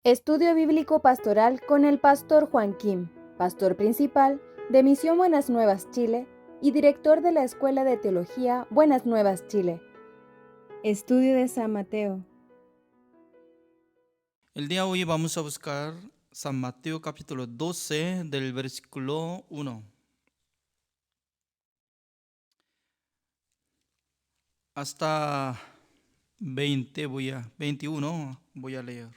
Estudio Bíblico Pastoral con el Pastor Juan Kim, Pastor Principal de Misión Buenas Nuevas Chile y Director de la Escuela de Teología Buenas Nuevas Chile. Estudio de San Mateo. El día de hoy vamos a buscar San Mateo capítulo 12 del versículo 1 hasta 21 voy a leer.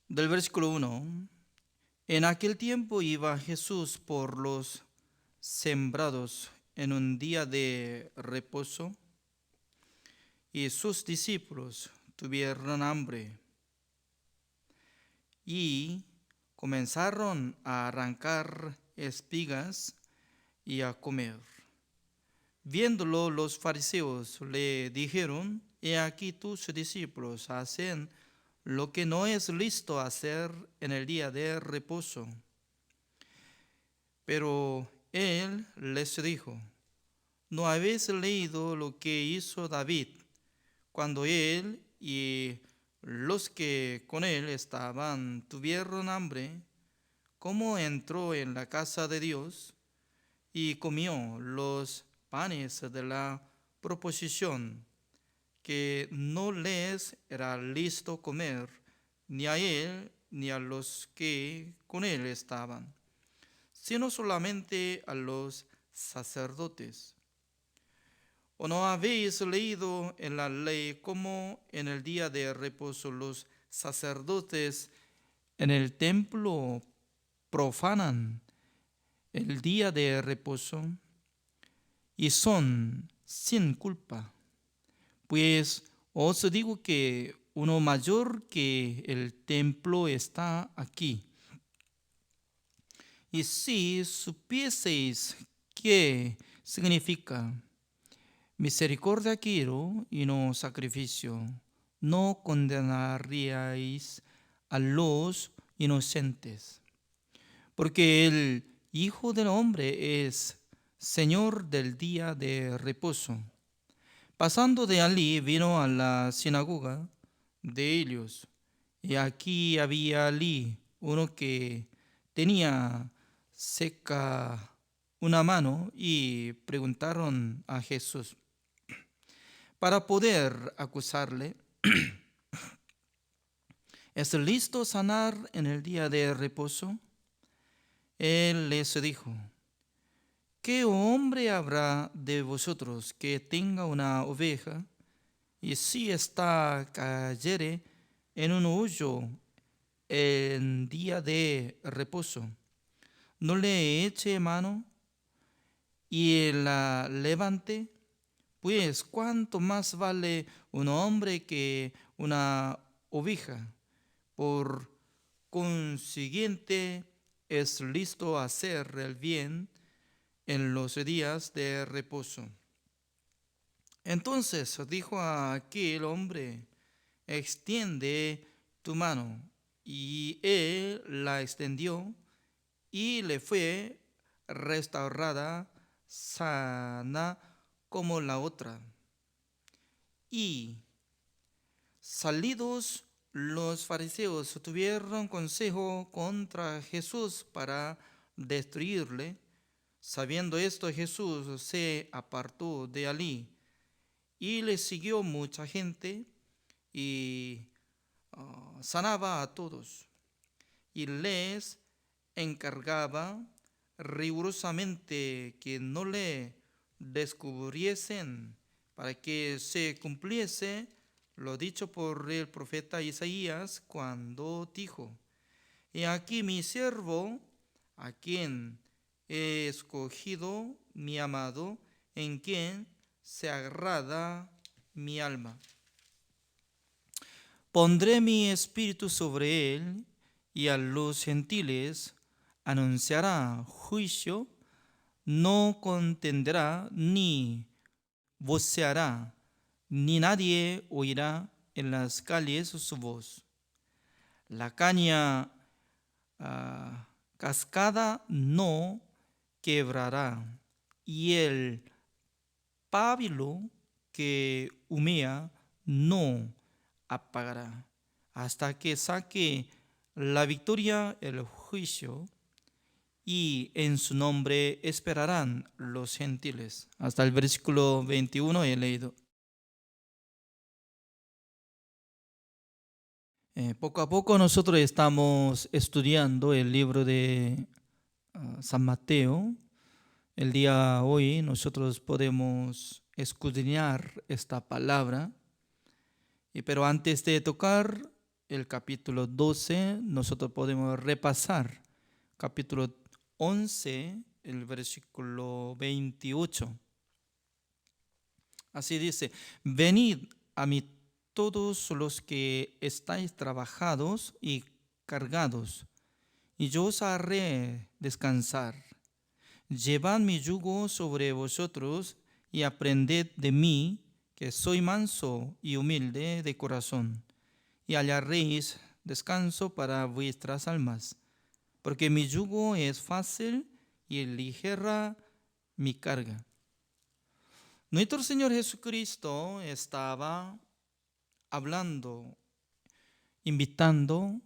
Del versículo 1: En aquel tiempo iba Jesús por los sembrados en un día de reposo, y sus discípulos tuvieron hambre y comenzaron a arrancar espigas y a comer. Viéndolo, los fariseos le dijeron: He aquí tus discípulos hacen lo que no es lícito hacer en el día de reposo. Pero él les dijo: ¿No habéis leído lo que hizo David cuando él y los que con él estaban tuvieron hambre? ¿Cómo entró en la casa de Dios y comió los panes de la proposición, que no les era lícito comer, ni a él ni a los que con él estaban, sino solamente a los sacerdotes? ¿O no habéis leído en la ley cómo en el día de reposo los sacerdotes en el templo profanan el día de reposo y son sin culpa? Pues os digo que uno mayor que el templo está aquí. Y si supieseis qué significa misericordia quiero y no sacrificio, no condenaríais a los inocentes, porque el Hijo del Hombre es Señor del día de reposo. Pasando de allí, vino a la sinagoga de ellos, y aquí había allí uno que tenía seca una mano, y preguntaron a Jesús para poder acusarle: ¿Es lícito sanar en el día de reposo? Él les dijo: ¿Qué hombre habrá de vosotros que tenga una oveja, y si ésta cayere en un hoyo en día de reposo, no le eche mano y la levante? Pues cuánto más vale un hombre que una oveja. Por consiguiente, es listo hacer el bien en los días de reposo. Entonces dijo a aquel hombre: extiende tu mano. Y él la extendió, y le fue restaurada sana como la otra. Y salidos los fariseos tuvieron consejo contra Jesús para destruirle. Sabiendo esto, Jesús se apartó de allí, y le siguió mucha gente, y sanaba a todos, y les encargaba rigurosamente que no le descubriesen, para que se cumpliese lo dicho por el profeta Isaías, cuando dijo: He aquí mi siervo, a quien he escogido, mi amado, en quien se agrada mi alma. Pondré mi espíritu sobre él, y a los gentiles anunciará juicio. No contenderá ni voceará, ni nadie oirá en las calles su voz. La caña cascada no quebrará, y el pábilo que humea no apagará, hasta que saque la victoria, el juicio, y en su nombre esperarán los gentiles. Hasta el versículo 21 he leído. Poco a poco nosotros estamos estudiando el libro de San Mateo. El día hoy nosotros podemos escudriñar esta palabra, pero antes de tocar el capítulo 12, nosotros podemos repasar capítulo 11, el versículo 28. Así dice: venid a mí todos los que estáis trabajados y cargados, y yo os haré descansar. Llevad mi yugo sobre vosotros y aprended de mí, que soy manso y humilde de corazón, y hallaréis descanso para vuestras almas, porque mi yugo es fácil y ligera mi carga. Nuestro Señor Jesucristo estaba hablando, invitando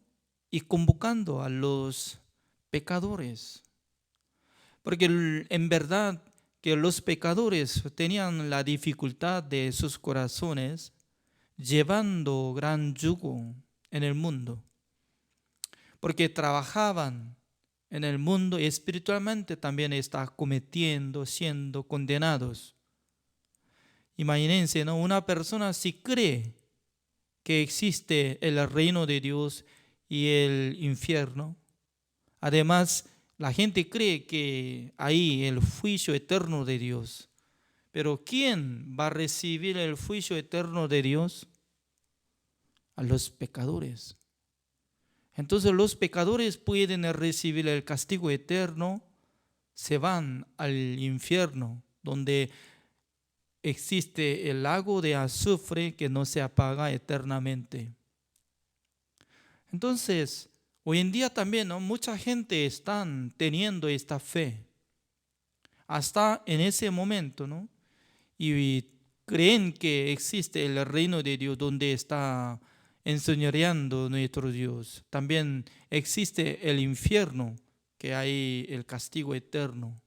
y convocando a los pecadores, porque en verdad que los pecadores tenían la dificultad de sus corazones llevando gran yugo en el mundo, porque trabajaban en el mundo y espiritualmente también estaban cometiendo, siendo condenados. Imagínense, ¿no? Una persona si cree que existe el reino de Dios y el infierno, además la gente cree que hay el juicio eterno de Dios. Pero ¿quién va a recibir el juicio eterno de Dios? A los pecadores. Entonces los pecadores pueden recibir el castigo eterno, se van al infierno, donde existe el lago de azufre que no se apaga eternamente. Entonces, hoy en día también, ¿no?, mucha gente está teniendo esta fe hasta en ese momento, ¿no? Y creen que existe el reino de Dios donde está enseñoreando nuestro Dios. También existe el infierno, que hay el castigo eterno.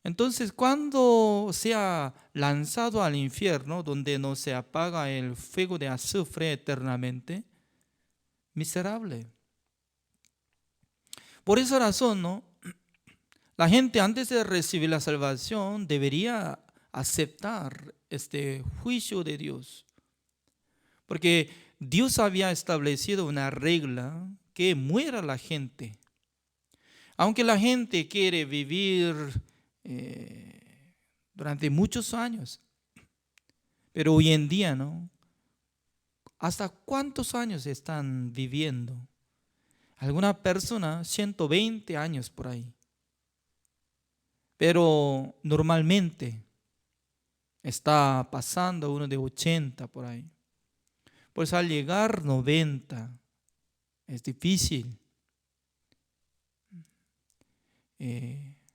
Entonces, cuando sea lanzado al infierno, donde no se apaga el fuego de azufre eternamente, miserable. Por esa razón, ¿no?, la gente antes de recibir la salvación debería aceptar este juicio de Dios. Porque Dios había establecido una regla que muera la gente. Aunque la gente quiere vivir durante muchos años, pero hoy en día, ¿no?, ¿hasta cuántos años están viviendo? Alguna persona 120 años por ahí. Pero normalmente está pasando uno de 80 por ahí. Pues al llegar 90 es difícil.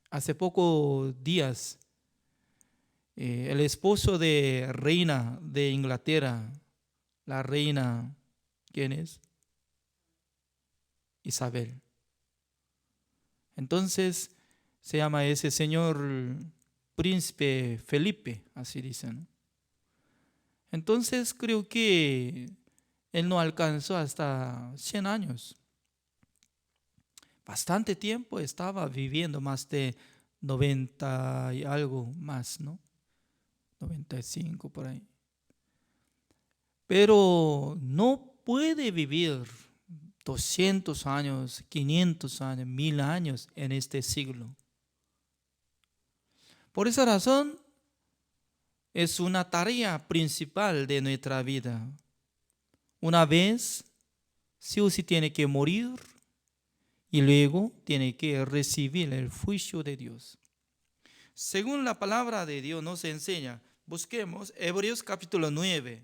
Hace pocos días el esposo de reina de Inglaterra, la reina, ¿quién es? Isabel. Entonces se llama ese señor príncipe Felipe, así dicen. Entonces creo que él no alcanzó hasta 100 años. Bastante tiempo estaba viviendo, más de 90 y algo más, ¿no? 95 por ahí. Pero no puede vivir 200 años, 500 años, 1000 años en este siglo. Por esa razón, es una tarea principal de nuestra vida. Una vez, sí o sí tiene que morir y luego tiene que recibir el juicio de Dios. Según la palabra de Dios nos enseña, busquemos Hebreos capítulo 9.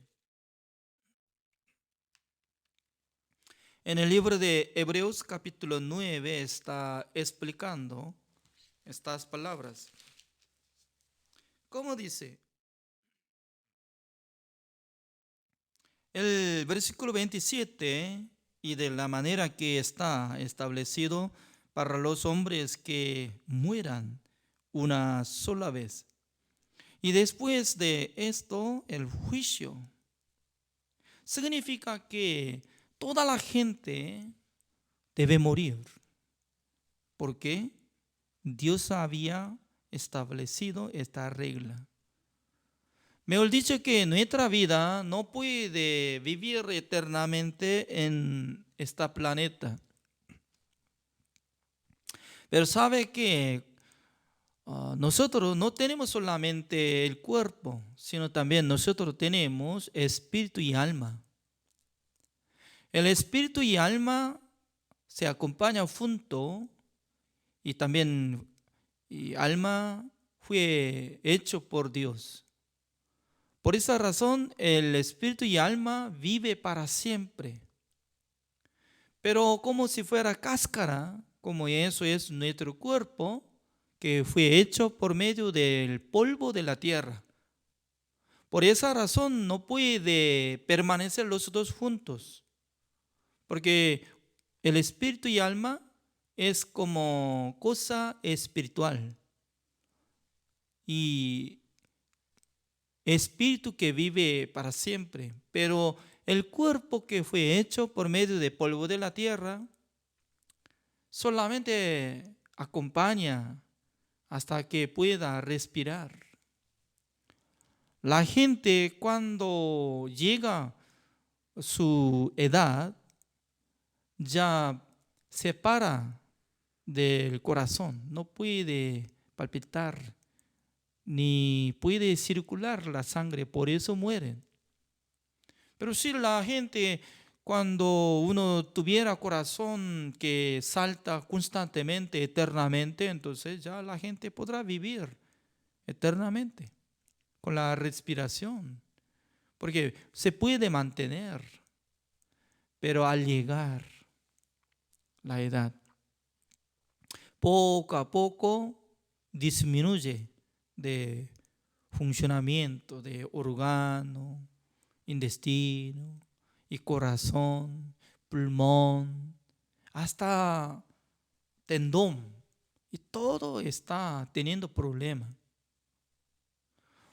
En el libro de Hebreos capítulo 9 está explicando estas palabras. ¿Cómo dice? El versículo 27, y de la manera que está establecido para los hombres que mueran una sola vez. Y después de esto, el juicio. Significa que toda la gente debe morir. ¿Por qué? Dios había establecido esta regla. Mejor dicho, que nuestra vida no puede vivir eternamente en este planeta. Pero sabe que nosotros no tenemos solamente el cuerpo, sino también nosotros tenemos espíritu y alma. El espíritu y alma se acompañan juntos, y también y alma fue hecho por Dios. Por esa razón, el espíritu y alma vive para siempre. Pero como si fuera cáscara, como eso es nuestro cuerpo, que fue hecho por medio del polvo de la tierra. Por esa razón no puede permanecer los dos juntos, porque el espíritu y alma es como cosa espiritual, y espíritu que vive para siempre. Pero el cuerpo que fue hecho por medio del polvo de la tierra solamente acompaña hasta que pueda respirar. La gente, cuando llega a su edad, ya se para del corazón, no puede palpitar ni puede circular la sangre, por eso mueren. Pero si la gente, cuando uno tuviera corazón que salta constantemente, eternamente, entonces ya la gente podrá vivir eternamente con la respiración, porque se puede mantener. Pero al llegar la edad, poco a poco disminuye de funcionamiento de órgano, intestino y corazón, pulmón, hasta tendón, y todo está teniendo problemas.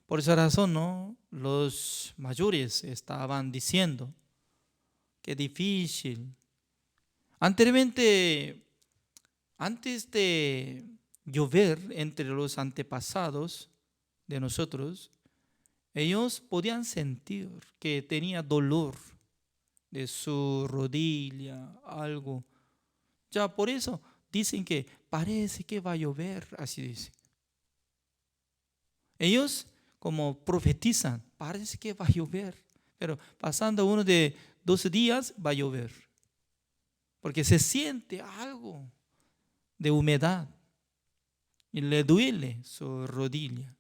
Por esa razón, ¿no?, los mayores estaban diciendo que difícil. Anteriormente, antes de llover entre los antepasados de nosotros, ellos podían sentir que tenía dolor de su rodilla, algo. Ya por eso dicen que parece que va a llover, así dicen. Ellos como profetizan, parece que va a llover, pero pasando uno de 12 días va a llover, porque se siente algo de humedad y le duele su rodilla.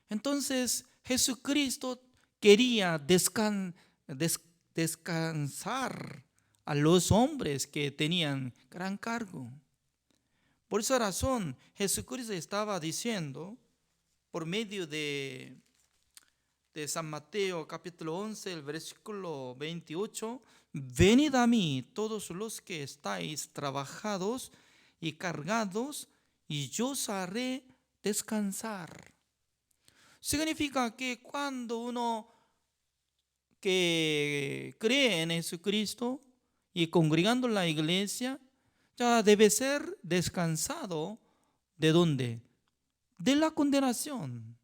Entonces Jesucristo quería descansar a los hombres que tenían gran cargo. Por esa razón Jesucristo estaba diciendo por medio de San Mateo capítulo 11, el versículo 28, venid a mí todos los que estáis trabajados y cargados, y yo os haré descansar. Significa que cuando uno que cree en Jesucristo y congregando en la iglesia, ya debe ser descansado. ¿De dónde? De la condenación.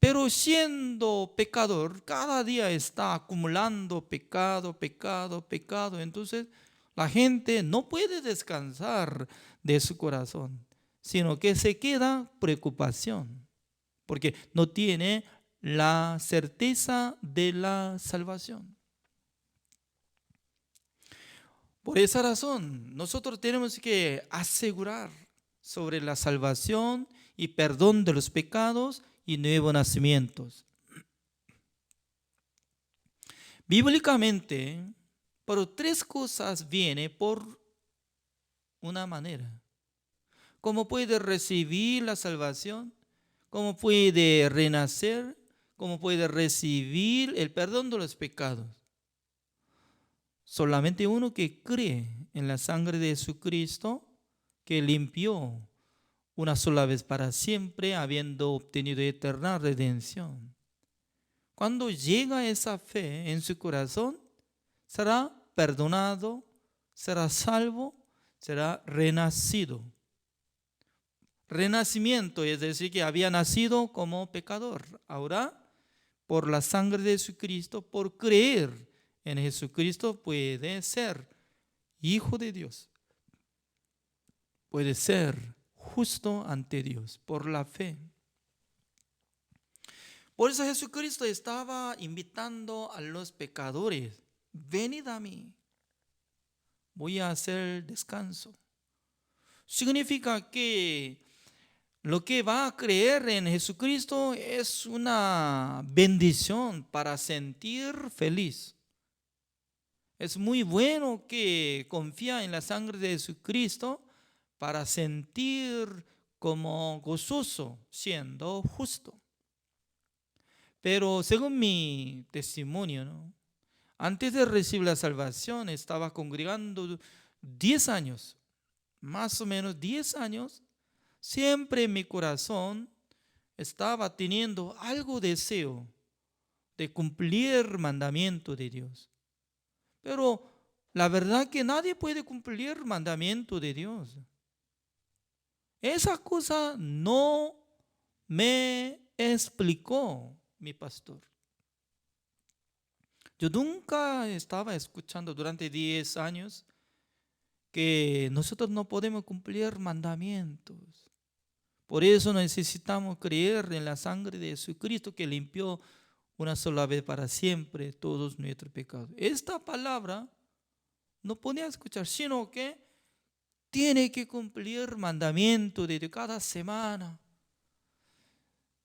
Pero siendo pecador, cada día está acumulando pecado, pecado, pecado. Entonces la gente no puede descansar de su corazón, sino que se queda preocupación, porque no tiene la certeza de la salvación. Por esa razón, nosotros tenemos que asegurar sobre la salvación y perdón de los pecados y nuevos nacimientos. Bíblicamente, por tres cosas viene por una manera. ¿Cómo puede recibir la salvación? ¿Cómo puede renacer? ¿Cómo puede recibir el perdón de los pecados? Solamente uno que cree en la sangre de Jesucristo, que limpió una sola vez para siempre, habiendo obtenido eterna redención. Cuando llega esa fe en su corazón, será perdonado, será salvo, será renacido. Renacimiento, es decir, que había nacido como pecador. Ahora, por la sangre de Jesucristo, por creer en Jesucristo, puede ser hijo de Dios. Puede ser justo ante Dios por la fe. Por eso Jesucristo estaba invitando a los pecadores: venid a mí, voy a hacer descanso. Significa que lo que va a creer en Jesucristo es una bendición para sentir feliz. Es muy bueno que confía en la sangre de Jesucristo para sentir como gozoso siendo justo. Pero según mi testimonio, ¿no?, antes de recibir la salvación estaba congregando 10 años, más o menos 10 años. Siempre en mi corazón estaba teniendo algo deseo de cumplir el mandamiento de Dios. Pero la verdad que nadie puede cumplir el mandamiento de Dios. Esa cosa no me explicó mi pastor. Yo nunca estaba escuchando durante 10 años que nosotros no podemos cumplir mandamientos. Por eso necesitamos creer en la sangre de Jesucristo, que limpió una sola vez para siempre todos nuestros pecados. Esta palabra no podía escuchar, sino que tiene que cumplir mandamiento de Dios cada semana.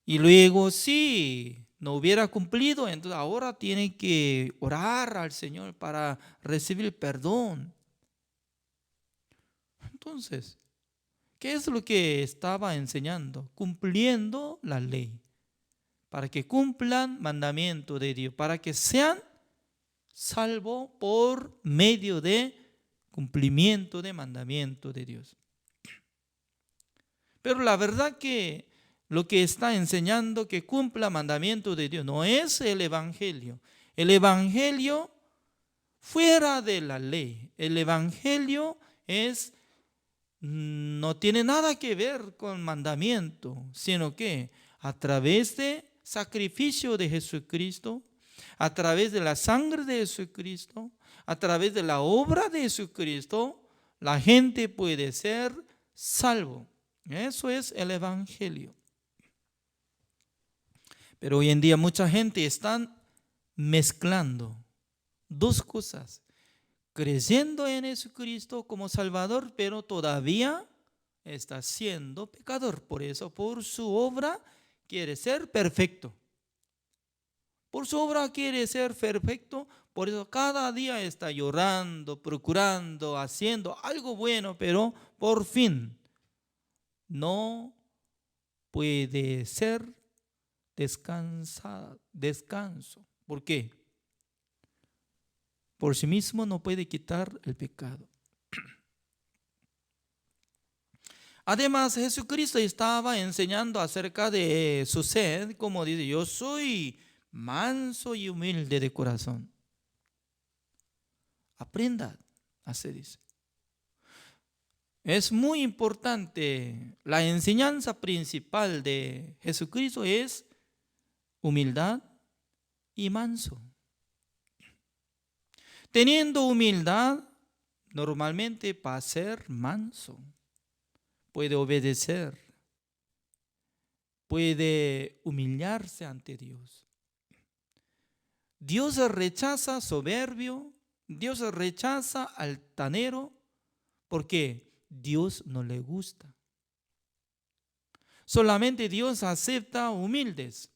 Y luego, si no hubiera cumplido, entonces ahora tiene que orar al Señor para recibir perdón. Entonces, ¿qué es lo que estaba enseñando? Cumpliendo la ley, para que cumplan mandamiento de Dios, para que sean salvos por medio de cumplimiento de mandamiento de Dios. Pero la verdad que lo que está enseñando que cumpla mandamiento de Dios no es el evangelio. El evangelio fuera de la ley. El evangelio no tiene nada que ver con mandamiento, sino que a través de sacrificio de Jesucristo, a través de la sangre de Jesucristo, a través de la obra de Jesucristo, la gente puede ser salvo. Eso es el evangelio. Pero hoy en día mucha gente está mezclando dos cosas: creyendo en Jesucristo como Salvador, pero todavía está siendo pecador. Por eso, por su obra quiere ser perfecto. Por su obra quiere ser perfecto. Por eso cada día está llorando, procurando, haciendo algo bueno, pero por fin no puede ser descanso. ¿Por qué? Por sí mismo no puede quitar el pecado. Además, Jesucristo estaba enseñando acerca de su sed, como dice: yo soy manso y humilde de corazón. Aprenda, así dice. Es muy importante. La enseñanza principal de Jesucristo es humildad y manso. Teniendo humildad, normalmente para ser manso, puede obedecer, puede humillarse ante Dios. Dios rechaza soberbio, Dios rechaza altanero, porque Dios no le gusta. Solamente Dios acepta humildes.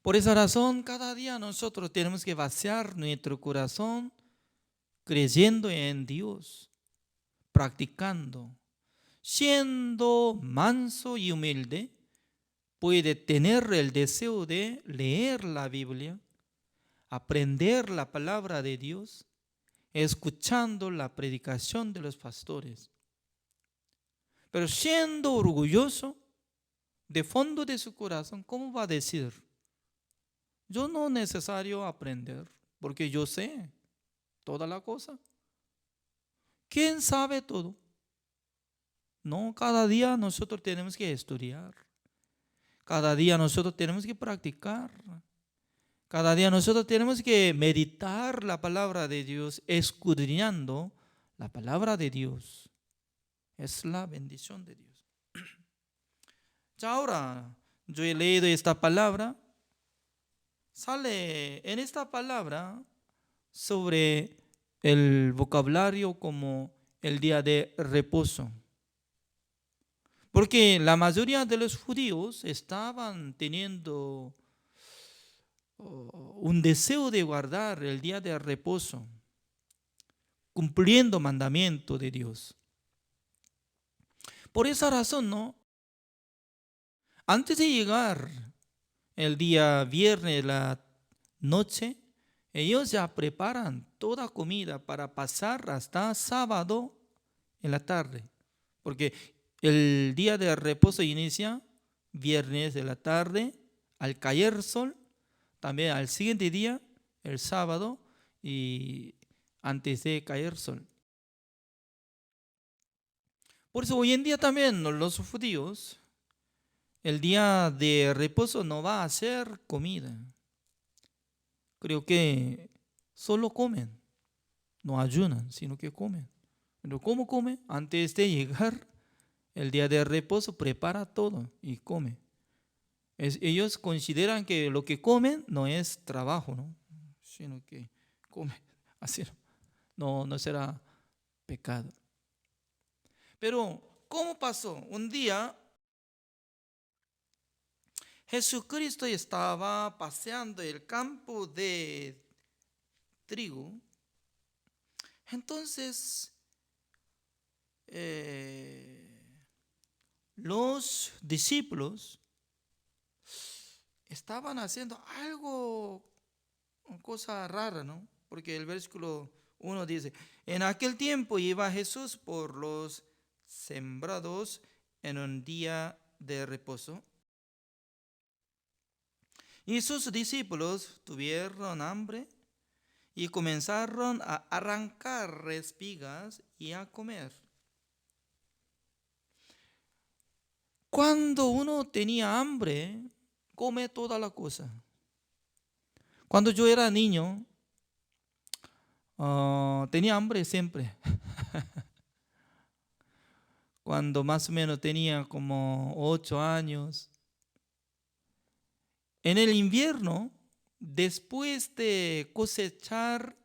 Por esa razón, cada día nosotros tenemos que vaciar nuestro corazón creyendo en Dios, practicando, siendo manso y humilde, puede tener el deseo de leer la Biblia, aprender la palabra de Dios, escuchando la predicación de los pastores. Pero siendo orgulloso, de fondo de su corazón, ¿cómo va a decir? Yo no es necesario aprender, porque yo sé toda la cosa. ¿Quién sabe todo? No, cada día nosotros tenemos que estudiar. Cada día nosotros tenemos que practicar. Cada día nosotros tenemos que meditar la palabra de Dios, escudriñando la palabra de Dios. Es la bendición de Dios. Ya ahora, yo he leído esta palabra. Sale en esta palabra sobre el vocabulario como el día de reposo. Porque la mayoría de los judíos estaban teniendo un deseo de guardar el día de reposo, cumpliendo mandamiento de Dios. Por esa razón, ¿no? Antes de llegar el día viernes, la noche, ellos ya preparan toda comida para pasar hasta sábado en la tarde. Porque el día de reposo inicia viernes de la tarde, al caer el sol, también al siguiente día, el sábado, y antes de caer el sol. Por eso hoy en día también los judíos, el día de reposo no va a ser comida. Creo que solo comen, no ayunan, sino que comen. Pero ¿cómo come? Antes de llegar el día de reposo, prepara todo y come. Ellos consideran que lo que comen no es trabajo, ¿no? Sino que comen. Así no será pecado. Pero, ¿cómo pasó? Un día Jesucristo estaba paseando el campo de trigo. Entonces, los discípulos estaban haciendo algo, una cosa rara, ¿no? Porque el versículo 1 dice, en aquel tiempo iba Jesús por los sembrados en un día de reposo. Y sus discípulos tuvieron hambre y comenzaron a arrancar espigas y a comer. Cuando uno tenía hambre, come toda la cosa. Cuando yo era niño, tenía hambre siempre. Cuando más o menos tenía como 8 años. En el invierno, después de cosechar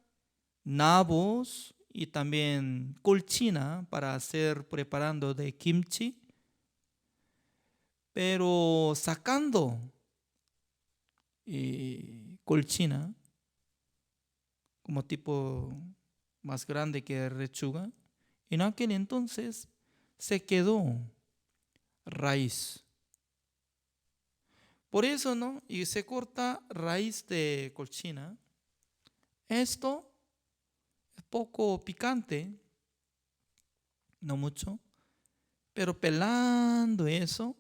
nabos y también colchina para hacer preparando de kimchi, pero sacando colchina como tipo más grande que lechuga, en aquel entonces se quedó raíz. Por eso, ¿no? Y se corta raíz de colchina. Esto es poco picante, no mucho, pero pelando eso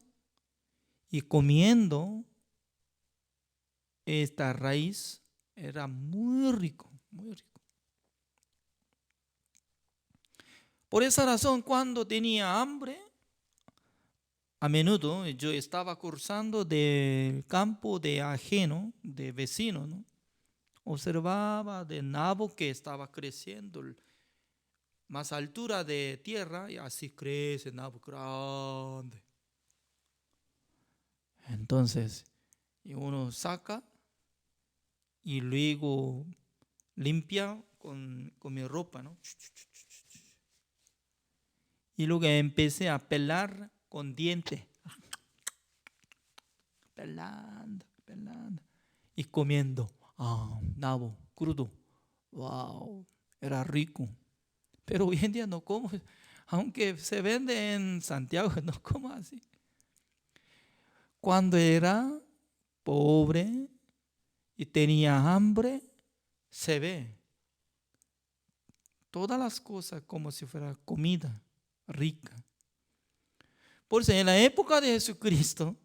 y comiendo esta raíz era muy rico, muy rico. Por esa razón, cuando tenía hambre, a menudo yo estaba cursando del campo de ajeno, de vecino, ¿no? Observaba de nabo que estaba creciendo más altura de tierra y así crece nabo grande. Entonces, uno saca y luego limpia con mi ropa, ¿no? Y luego empecé a pelar con dientes. Pelando y comiendo. Nabo crudo. Wow, era rico. Pero hoy en día no como, aunque se vende en Santiago, no como así. cuando era pobre y tenía hambre, se ve todas las cosas como si fuera comida rica. Por eso en la época de Jesucristo,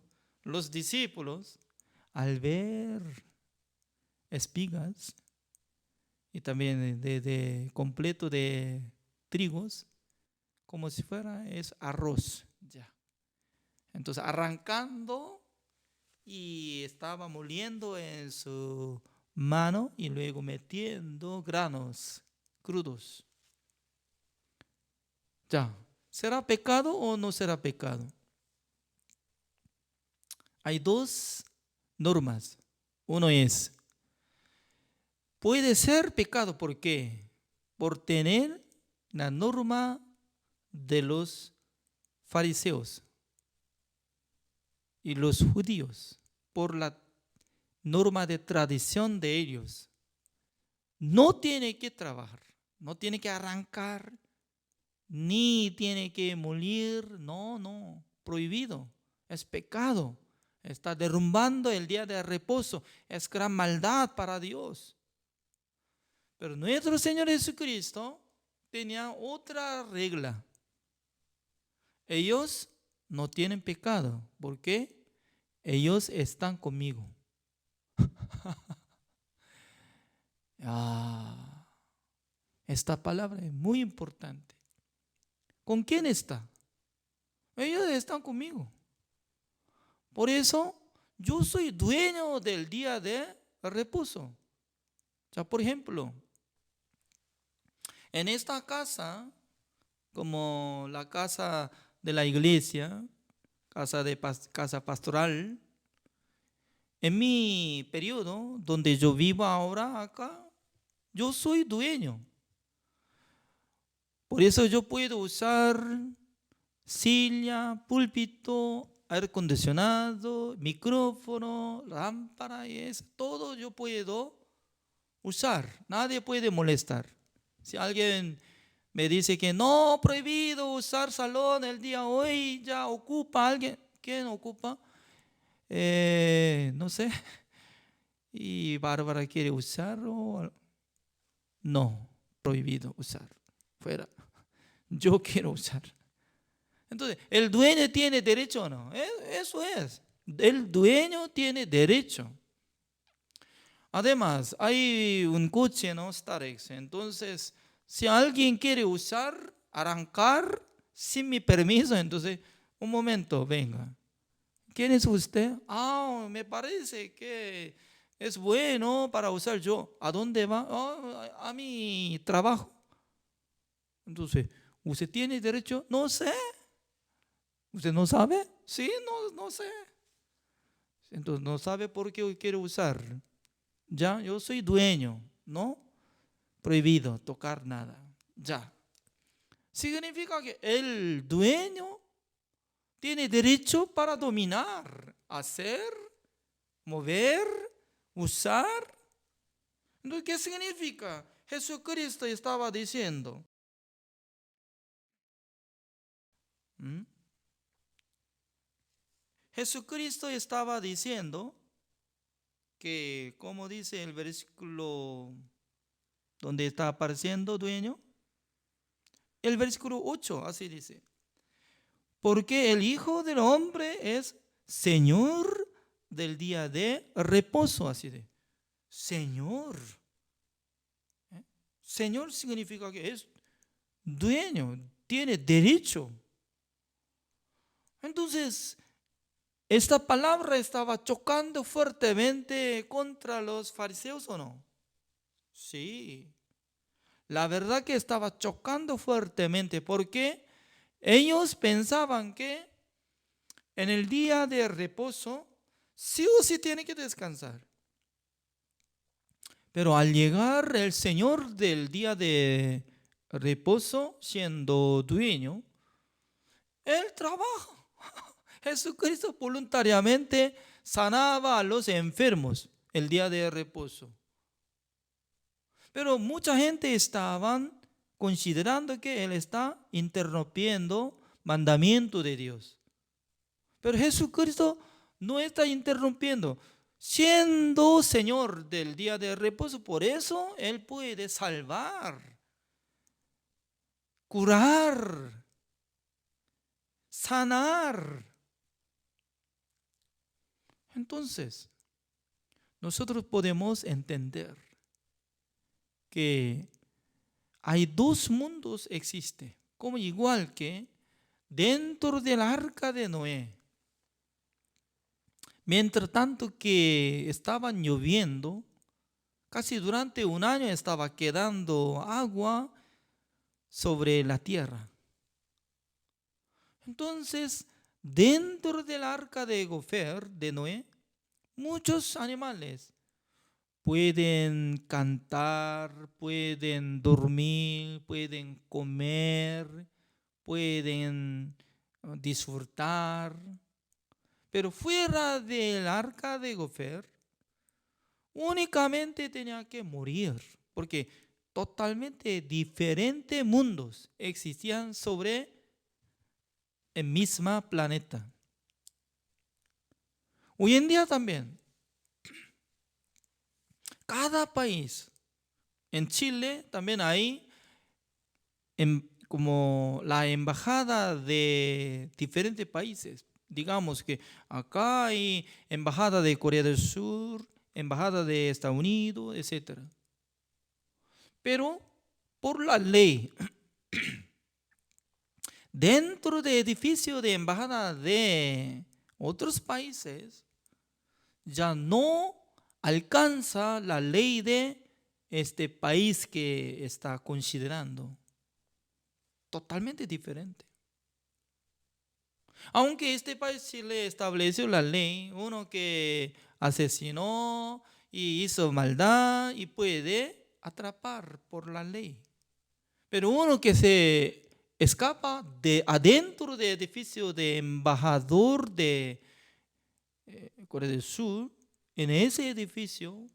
los discípulos, al ver espigas y también de completo de trigos, como si fuera es arroz. Ya. Entonces arrancando y estaba moliendo en su mano y luego metiendo granos crudos. Ya, ¿será pecado o no será pecado? Hay dos normas. Uno es, puede ser pecado, ¿por qué? Por tener la norma de los fariseos y los judíos, por la norma de tradición de ellos. No tiene que trabajar, no tiene que arrancar, ni tiene que molir, no, prohibido, es pecado. Está derrumbando el día de reposo, es gran maldad para Dios. Pero nuestro Señor Jesucristo tenía otra regla. Ellos no tienen pecado, ¿por qué? Ellos están conmigo. Esta palabra es muy importante. ¿Con quién está? Ellos están conmigo. Por eso yo soy dueño del día de reposo. O sea, por ejemplo, en esta casa, como la casa de la iglesia, casa pastoral, en mi periodo donde yo vivo ahora acá, yo soy dueño. Por eso yo puedo usar silla, púlpito, aire acondicionado, micrófono, lámpara y eso, todo yo puedo usar. Nadie puede molestar. Si alguien me dice que no, prohibido usar salón el día hoy, ya ocupa alguien. ¿Quién ocupa? No sé. ¿Y Bárbara quiere usarlo? No, prohibido usar. Fuera. Yo quiero usar. Entonces, ¿el dueño tiene derecho o no? Eso es. El dueño tiene derecho. Además, hay un coche, ¿no? Starex. Entonces, si alguien quiere usar, arrancar sin mi permiso, entonces, un momento, venga. ¿Quién es usted? Me parece que es bueno para usar yo. ¿A dónde va? A mi trabajo. Entonces, ¿usted tiene derecho? No sé. ¿Usted no sabe? Sí, no sé. Entonces, no sabe por qué quiere usar. Ya, yo soy dueño, ¿no? Prohibido tocar nada. Ya. Significa que el dueño tiene derecho para dominar, hacer, mover, usar. Entonces, ¿qué significa? Jesucristo estaba diciendo. Jesucristo estaba diciendo que, como dice el versículo donde está apareciendo dueño, el versículo 8, así dice. Porque el Hijo del Hombre es Señor del día de reposo, así de. Señor. Señor significa que es dueño, tiene derecho. Entonces, esta palabra estaba chocando fuertemente contra los fariseos, ¿o no? Sí. La verdad que estaba chocando fuertemente porque ellos pensaban que en el día de reposo sí o sí tiene que descansar. Pero al llegar el Señor del día de reposo, siendo dueño, Él trabaja. Jesucristo voluntariamente sanaba a los enfermos el día de reposo. Pero mucha gente estaban considerando que Él está interrumpiendo mandamiento de Dios. Pero Jesucristo no está interrumpiendo. Siendo Señor del día de reposo, por eso Él puede salvar, curar, sanar. Entonces, nosotros podemos entender que hay dos mundos existen, como igual que dentro del arca de Noé. Mientras tanto que estaban lloviendo, casi durante un año estaba quedando agua sobre la tierra. Entonces, dentro del arca de Gofer, de Noé, muchos animales pueden cantar, pueden dormir, pueden comer, pueden disfrutar. Pero fuera del arca de Gofer, únicamente tenía que morir, porque totalmente diferentes mundos existían sobre el mismo planeta. Hoy en día también, cada país, en Chile también hay como la embajada de diferentes países. Digamos que acá hay embajada de Corea del Sur, embajada de Estados Unidos, etc. Pero por la ley, dentro del edificio de embajada de otros países, ya no alcanza la ley de este país que está considerando. Totalmente diferente. Aunque este país Chile estableció la ley, uno que asesinó y hizo maldad y puede atrapar por la ley. Pero uno que se escapa de adentro del edificio de embajador de Corea del Sur, en ese edificio,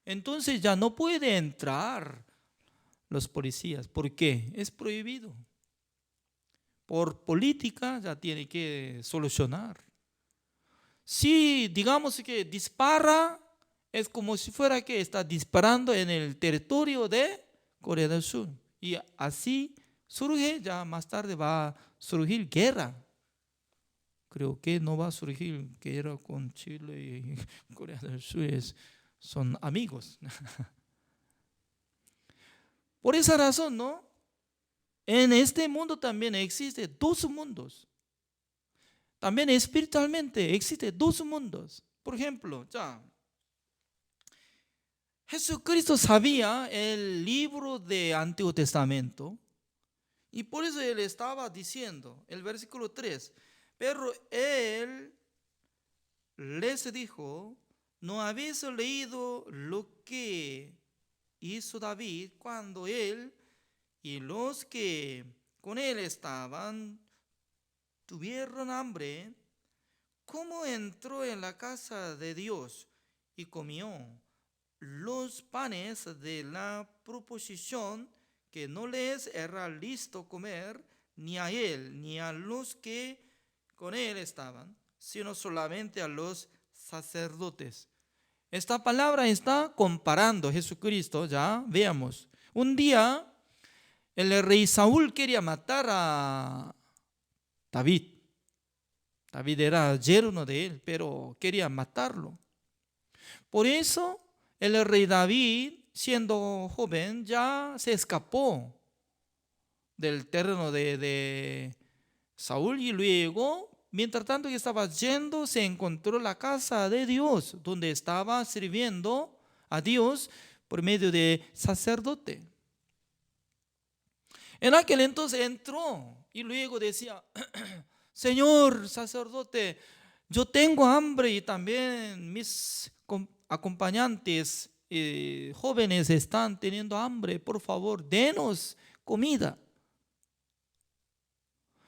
entonces ya no puede entrar los policías. ¿Por qué? Es prohibido. Por política ya tiene que solucionar. Si digamos que dispara, es como si fuera que está disparando en el territorio de Corea del Sur. Y así surge, ya más tarde va a surgir guerra. Creo que no va a surgir guerra con Chile y Corea del Sur, son amigos. Por esa razón, ¿no? En este mundo también existen dos mundos. También espiritualmente existen dos mundos. Por ejemplo, ya, Jesucristo sabía el libro de Antiguo Testamento y por eso él estaba diciendo, el versículo 3, pero él les dijo, ¿no habéis leído lo que hizo David cuando él y los que con él estaban tuvieron hambre? ¿Cómo entró en la casa de Dios y comió los panes de la proposición que no les era listo comer ni a él ni a los que con él estaban, sino solamente a los sacerdotes? Esta palabra está comparando a Jesucristo, ya veamos. Un día el rey Saúl quería matar a David. David era yerno de él, pero quería matarlo. Por eso el rey David, siendo joven, ya se escapó del terreno de Saúl y luego, mientras tanto que estaba yendo, se encontró la casa de Dios, donde estaba sirviendo a Dios por medio de sacerdote. En aquel entonces entró y luego decía, Señor sacerdote, yo tengo hambre y también mis acompañantes jóvenes están teniendo hambre, por favor, denos comida.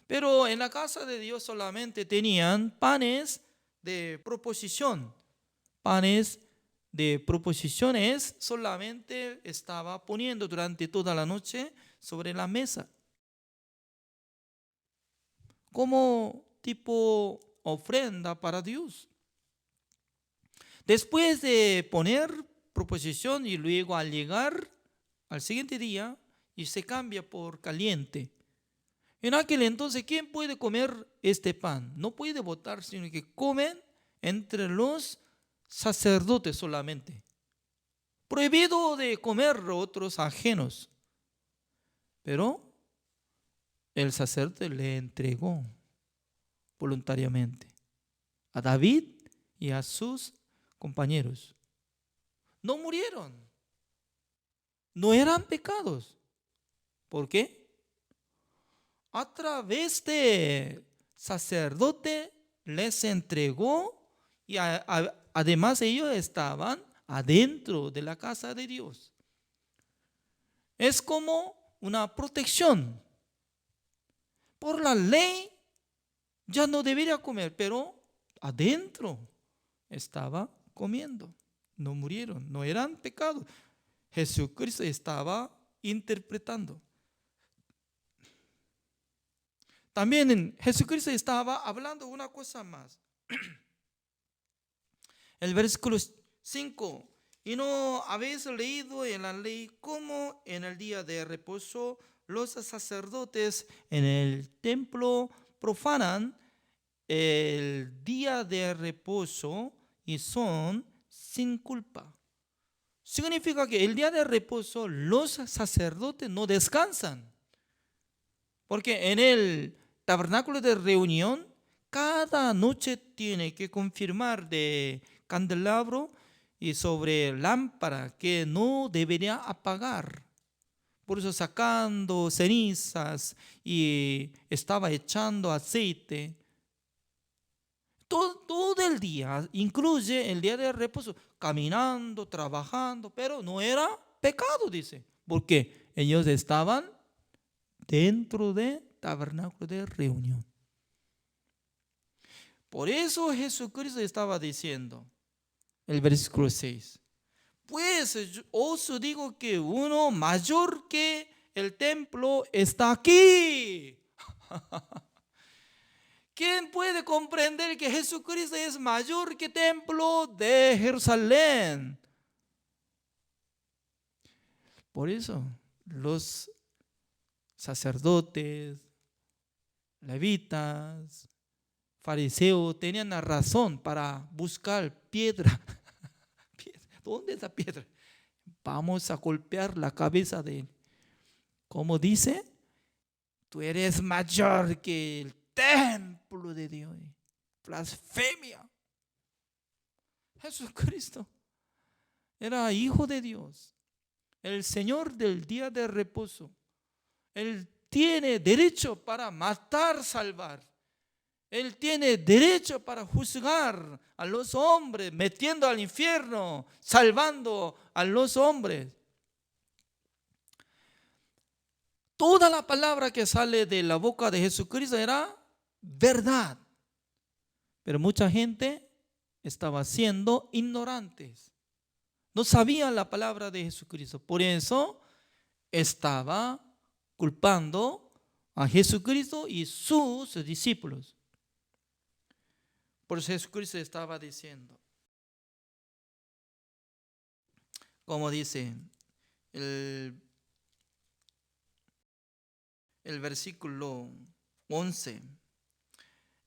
Pero en la casa de Dios solamente tenían panes de proposición. Panes de proposiciones solamente estaba poniendo durante toda la noche sobre la mesa, como tipo ofrenda para Dios. Después de poner proposición y luego al llegar al siguiente día y se cambia por caliente. En aquel entonces, ¿quién puede comer este pan? No puede botar, sino que comen entre los sacerdotes solamente. Prohibido de comer otros ajenos. Pero el sacerdote le entregó voluntariamente a David y a sus compañeros. No murieron. No eran pecados. ¿Por qué? A través de sacerdote les entregó y además ellos estaban adentro de la casa de Dios. Es como una protección. Por la ley ya no debería comer, pero adentro estaba comiendo. No murieron, no eran pecados. Jesucristo estaba interpretando. También Jesucristo estaba hablando una cosa más. El versículo 5. Y no habéis leído en la ley cómo en el día de reposo los sacerdotes en el templo profanan el día de reposo y son sin culpa. Significa que el día de reposo los sacerdotes no descansan. Porque en el tabernáculo de reunión, cada noche tiene que confirmar de candelabro y sobre lámpara que no debería apagar. Por eso sacando cenizas y estaba echando aceite. Todo el día, incluye el día de reposo, caminando, trabajando, pero no era pecado, dice. Porque ellos estaban dentro del tabernáculo de reunión. Por eso Jesucristo estaba diciendo, el versículo 6, pues os digo que uno mayor que el templo está aquí. ¿Quién puede comprender que Jesucristo es mayor que el templo de Jerusalén? Por eso los sacerdotes, levitas, fariseos tenían la razón para buscar piedra. ¿Dónde está piedra? Vamos a golpear la cabeza de él. ¿Cómo dice? Tú eres mayor que el templo de Dios. Blasfemia. Jesucristo era hijo de Dios, el Señor del día de reposo. Él tiene derecho para matar, salvar. Él tiene derecho para juzgar a los hombres, metiendo al infierno, salvando a los hombres. Toda la palabra que sale de la boca de Jesucristo era verdad. Pero mucha gente estaba siendo ignorantes. No sabía la palabra de Jesucristo. Por eso estaba culpando a Jesucristo y sus discípulos. Por eso Jesucristo estaba diciendo, como dice el versículo 11,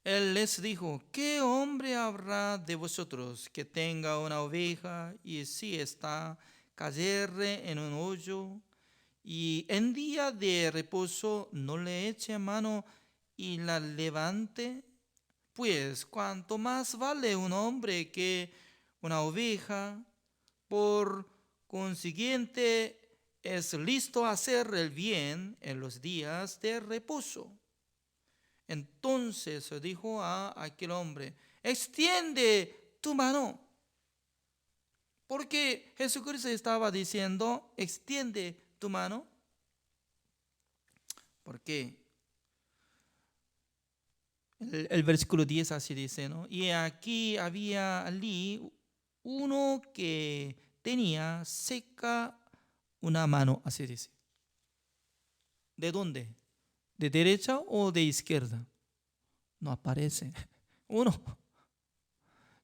Él les dijo, ¿qué hombre habrá de vosotros que tenga una oveja y si está cayere en un hoyo y en día de reposo no le eche mano y la levante? Pues cuánto más vale un hombre que una oveja. Por consiguiente es listo a hacer el bien en los días de reposo. Entonces dijo a aquel hombre, extiende tu mano. Porque Jesucristo estaba diciendo, extiende tu mano. Porque el versículo 10 así dice, ¿no? Y aquí había allí uno que tenía seca una mano, así dice. ¿De dónde? ¿De derecha o de izquierda? No aparece. Uno.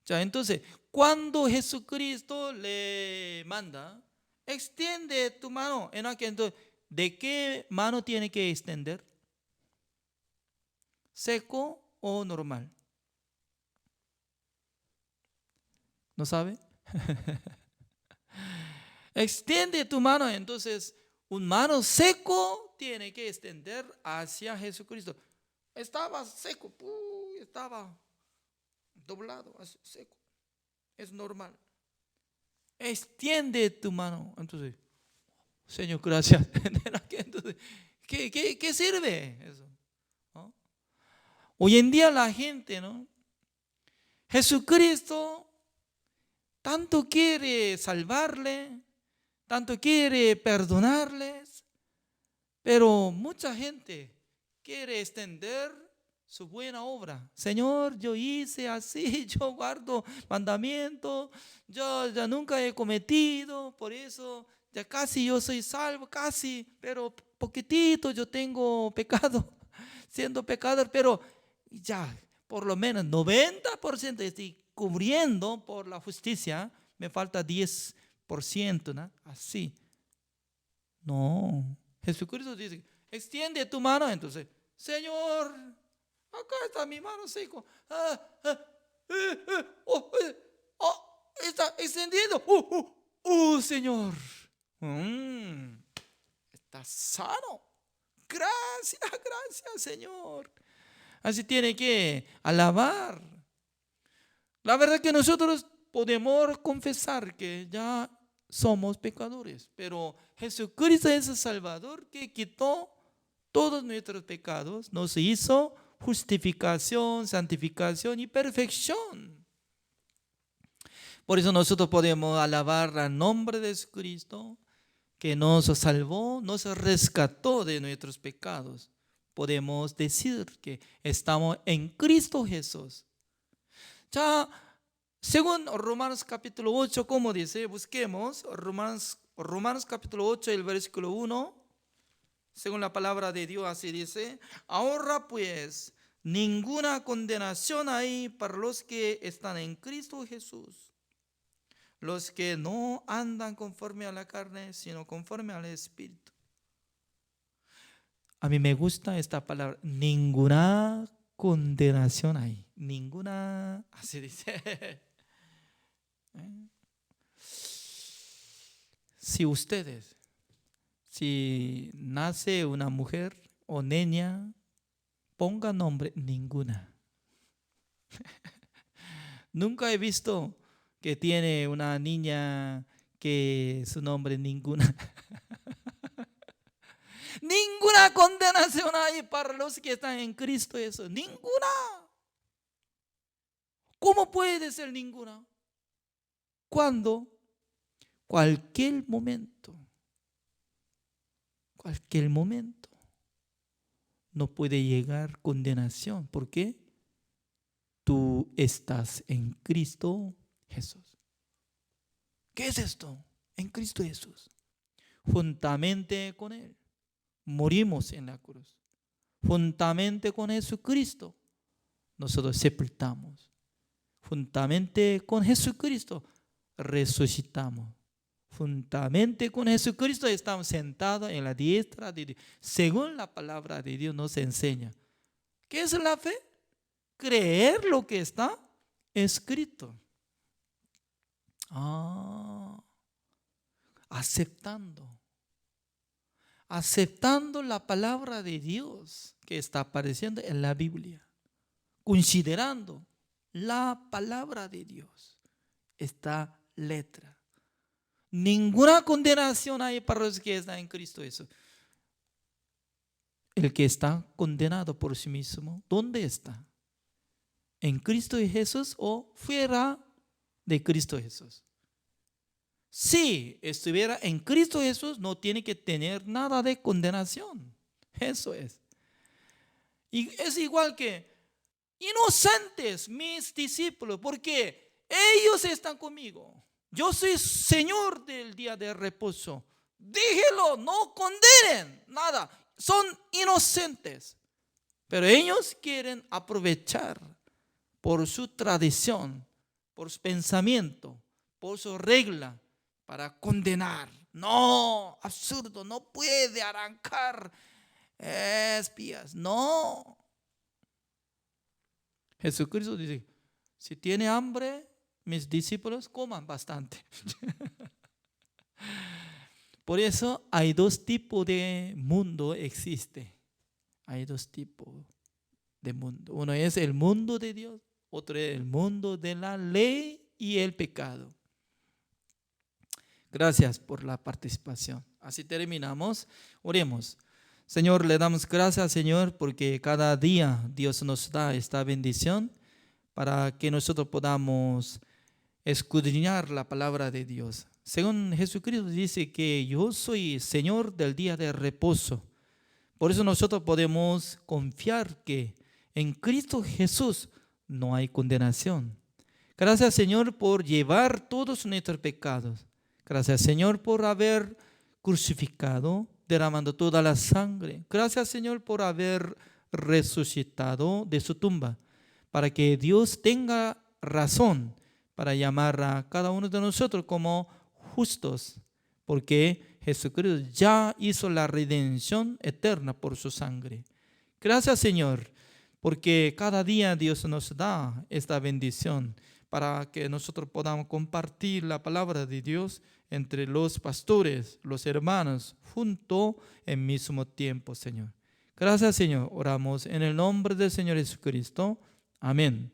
자, entonces, cuando Jesucristo le manda, extiende tu mano. Entonces, ¿de qué mano tiene que extender? ¿Seco o normal? ¿No sabe? Extiende tu mano. Entonces, un mano seco tiene que extender hacia Jesucristo. Estaba seco, estaba doblado, seco. Es normal. Extiende tu mano. Entonces, Señor, gracias. Entonces, ¿qué sirve eso? ¿No? Hoy en día la gente, ¿no? Jesucristo tanto quiere salvarle, tanto quiere perdonarles, pero mucha gente quiere extender su buena obra. Señor, yo hice así, yo guardo mandamientos, yo ya nunca he cometido, por eso ya casi yo soy salvo, casi, pero poquitito yo tengo pecado, siendo pecador, pero ya por lo menos 90% estoy cubriendo por la justicia, me falta 10%, ¿no? Así. No, Jesucristo dice, extiende tu mano, entonces, Señor, acá está mi mano seco. Está extendiendo. Señor. Está sano. Gracias, gracias, Señor. Así tiene que alabar. La verdad que nosotros podemos confesar que ya somos pecadores, pero Jesucristo es el Salvador que quitó todos nuestros pecados, nos hizo justificación, santificación y perfección. Por eso nosotros podemos alabar al nombre de Jesucristo, que nos salvó, nos rescató de nuestros pecados. Podemos decir que estamos en Cristo Jesús. 자, según Romanos capítulo 8, como dice, busquemos Romanos capítulo 8, el versículo 1. Según la palabra de Dios, así dice: ahora pues, ninguna condenación hay para los que están en Cristo Jesús, los que no andan conforme a la carne, sino conforme al Espíritu. A mí me gusta esta palabra, ninguna condenación hay, ninguna, así dice. Si nace una mujer o niña, ponga nombre ninguna. Nunca he visto que tiene una niña que su nombre ninguna. Ninguna condenación hay para los que están en Cristo Jesús. Ninguna. ¿Cómo puede ser ninguna? Cuando cualquier momento no puede llegar condenación. ¿Por qué? Tú estás en Cristo Jesús. ¿Qué es esto? En Cristo Jesús. Juntamente con Él morimos en la cruz. Juntamente con Jesucristo nosotros sepultamos. Juntamente con Jesucristo resucitamos. Juntamente con Jesucristo estamos sentados en la diestra de Dios. Según la palabra de Dios nos enseña. ¿Qué es la fe? Creer lo que está escrito. Aceptando la palabra de Dios que está apareciendo en la Biblia. Considerando la palabra de Dios, esta letra. Ninguna condenación hay para los que están en Cristo Jesús. El que está condenado por sí mismo, ¿dónde está? ¿En Cristo Jesús o fuera de Cristo Jesús? Si estuviera en Cristo Jesús, no tiene que tener nada de condenación. Eso es. Y es igual que inocentes mis discípulos, porque ellos están conmigo. Yo soy Señor del día de reposo. Dígelo, no condenen nada. Son inocentes. Pero ellos quieren aprovechar por su tradición, por su pensamiento, por su regla, para condenar. No, absurdo, no puede arrancar espías. No. Jesucristo dice, si tiene hambre, mis discípulos coman bastante. Por eso hay dos tipos de mundo existe. Hay dos tipos de mundo. Uno es el mundo de Dios, otro es el mundo de la ley y el pecado. Gracias por la participación. Así terminamos. Oremos. Señor, le damos gracias, Señor, porque cada día Dios nos da esta bendición para que nosotros podamos escudriñar la palabra de Dios. Según Jesucristo dice que yo soy Señor del día de reposo. Por eso nosotros podemos confiar que en Cristo Jesús no hay condenación. Gracias, Señor, por llevar todos nuestros pecados. Gracias, Señor, por haber crucificado, derramando toda la sangre. Gracias, Señor, por haber resucitado de su tumba, para que Dios tenga razón para llamar a cada uno de nosotros como justos, porque Jesucristo ya hizo la redención eterna por su sangre. Gracias, Señor, porque cada día Dios nos da esta bendición para que nosotros podamos compartir la palabra de Dios entre los pastores, los hermanos, junto en mismo tiempo, Señor. Gracias, Señor. Oramos en el nombre del Señor Jesucristo. Amén.